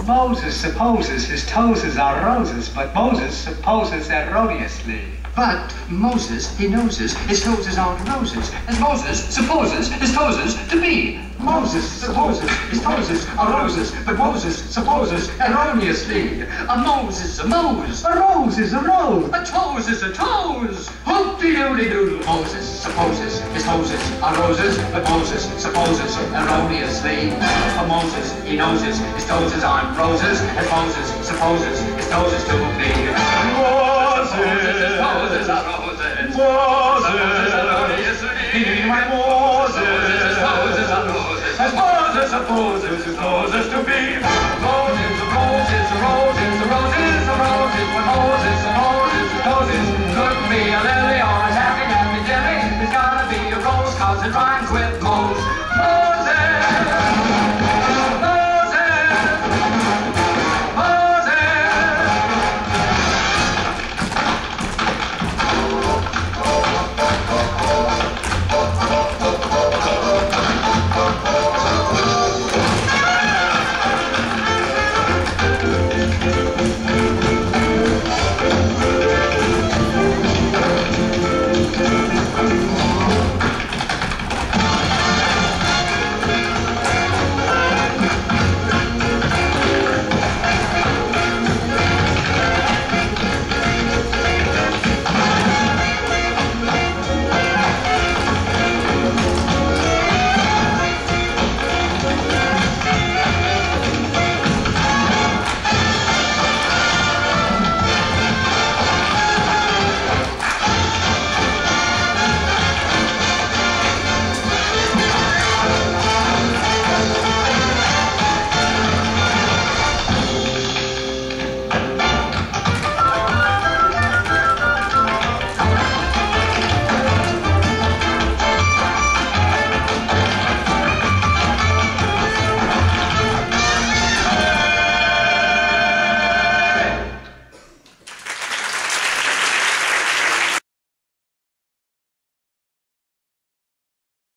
Moses supposes his toes are roses, but Moses supposes erroneously. But Moses, he noses, his toes aren't roses, as Moses supposes his toes to be. Moses supposes his toes are roses, but Moses supposes erroneously. A Mose is a Mose. A rose is a rose. A toes is a toes. Hoop-de-doodle-doodle. Moses supposes his toes are roses, but Moses supposes erroneously. For Moses, he noses, his toes aren't roses, as Moses supposes his toes to be. Moses are roses. My Moses as Moses supposes his Moses to be. Roses, roses, roses, roses, roses, when Moses supposes his toes could be a lily or a taffy jelly. It's gotta be a rose 'cause it rhymes with Mose.